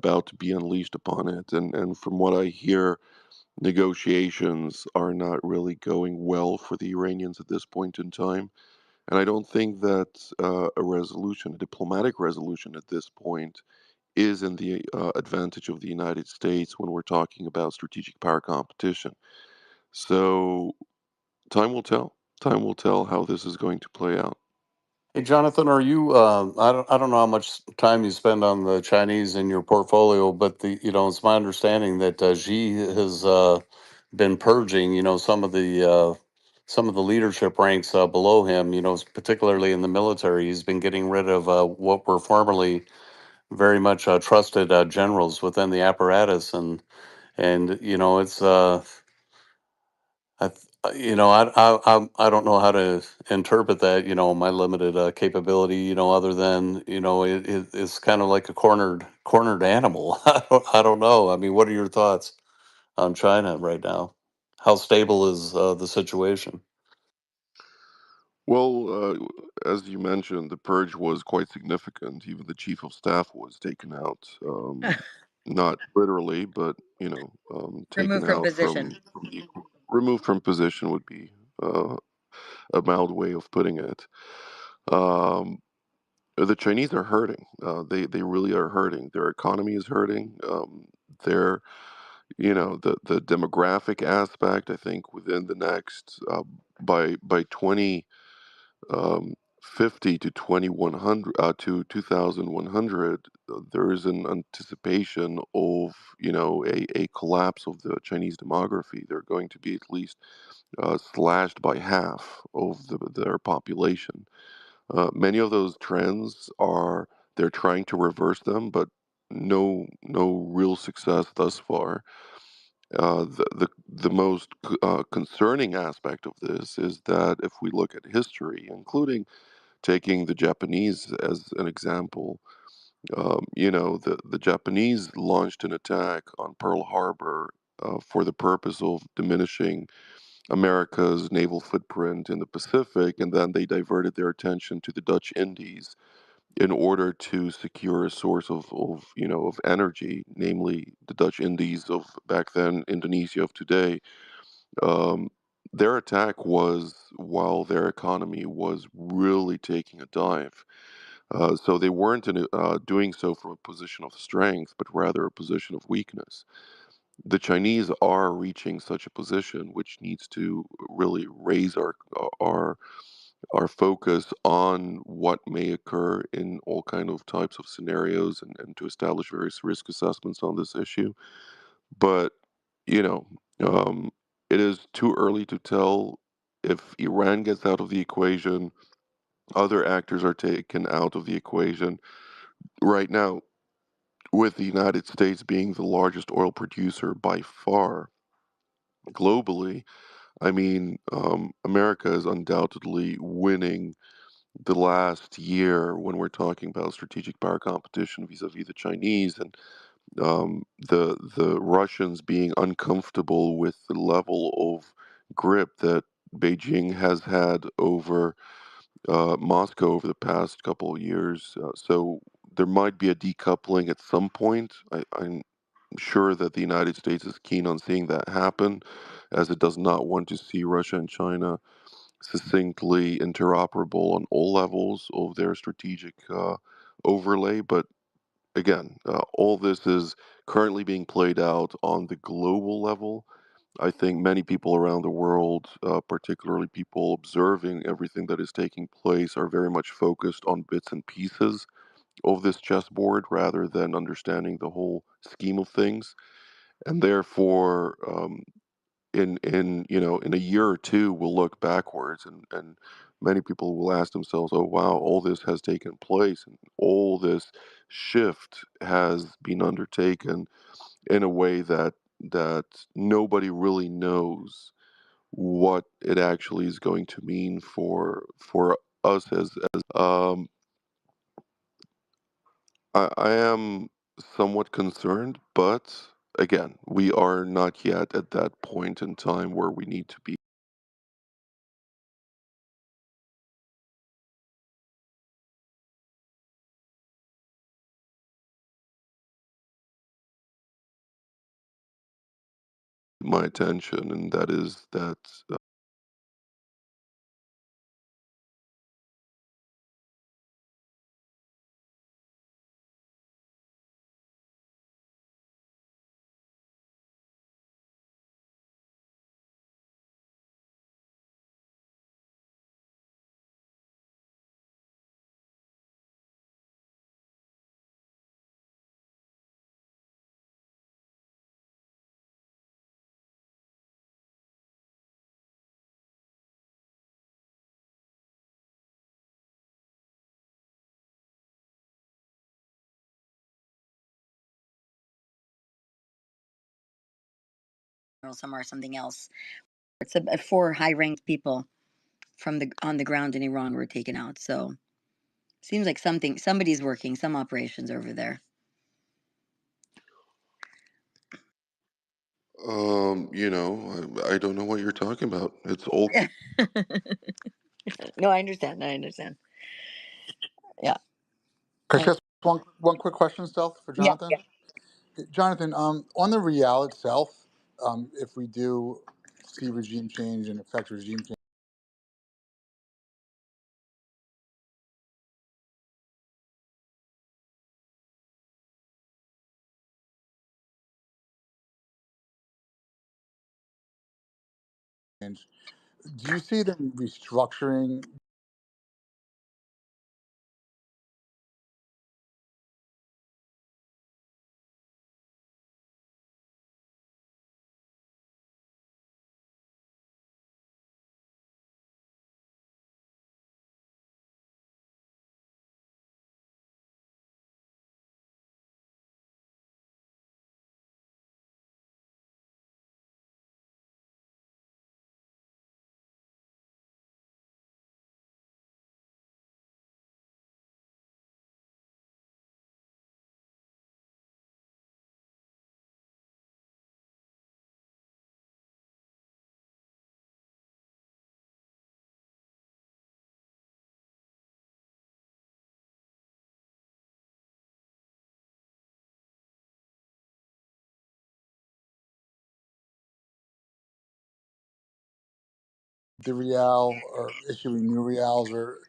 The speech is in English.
about to be unleashed upon it. And from what I hear, negotiations are not really going well for the Iranians at this point in time. And I don't think that a resolution, a diplomatic resolution at this point, is in the advantage of the United States when we're talking about strategic power competition. So time will tell. Time will tell how this is going to play out. Hey, Jonathan, are you? I don't know how much time you spend on the Chinese in your portfolio, but it's my understanding that Xi has been purging, some of the leadership ranks below him. Particularly in the military, he's been getting rid of what were formerly very much trusted generals within the apparatus, and it's I, I don't know how to interpret that, my limited capability, other than, it's kind of like a cornered animal. I don't know. I mean, what are your thoughts on China right now? How stable is the situation? Well, as you mentioned, the purge was quite significant. Even the chief of staff was taken out. Not literally, but taken Removed from out position. from the removed from position would be uh, a mild way of putting it. Um, the Chinese are hurting. They really are hurting. Their economy is hurting. Their the demographic aspect. I think within the next by 50 to 2100 to 2100, there is an anticipation of a collapse of the Chinese demography. They're going to be at least slashed by half of their population. Many of those trends are they're trying to reverse them, but no real success thus far. The most concerning aspect of this is that if we look at history, including taking the Japanese as an example, the Japanese launched an attack on Pearl Harbor for the purpose of diminishing America's naval footprint in the Pacific, and then they diverted their attention to the Dutch Indies in order to secure a source of energy, namely the Dutch Indies of back then, Indonesia of today. Um, their attack was while their economy was really taking a dive. So they weren't doing so from a position of strength, but rather a position of weakness. The Chinese are reaching such a position, which needs to really raise our our focus on what may occur in all kind of types of scenarios, and to establish various risk assessments on this issue. But you know, um, it is too early to tell if Iran gets out of the equation. Other actors are taken out of the equation right now, with the United States being the largest oil producer by far globally. I mean, America is undoubtedly winning the last year when we're talking about strategic power competition vis-a-vis the Chinese, and the Russians being uncomfortable with the level of grip that Beijing has had over Moscow over the past couple of years. So there might be a decoupling at some point. I'm sure that the United States is keen on seeing that happen, as it does not want to see Russia and China succinctly interoperable on all levels of their strategic overlay. But again, all this is currently being played out on the global level. I think many people around the world, particularly people observing everything that is taking place, are very much focused on bits and pieces of this chessboard rather than understanding the whole scheme of things. And therefore, in a year or two, we'll look backwards, and many people will ask themselves, "Oh wow, all this has taken place, and all this shift has been undertaken in a way that nobody really knows what it actually is going to mean for us as I am somewhat concerned, but again, we are not yet at that point in time where we need to be my attention, and that is that some are something else. It's a, four high ranked people from the on the ground in Iran were taken out. So seems like somebody's working some operations over there. I don't know what you're talking about. It's all No, I understand. I understand. Yeah. Can I, I ask one quick question, Stealth, for yeah. Jonathan? Yeah. Jonathan, on the real itself, if we do see regime change and affect regime change, do you see them restructuring the real or issuing new reals, or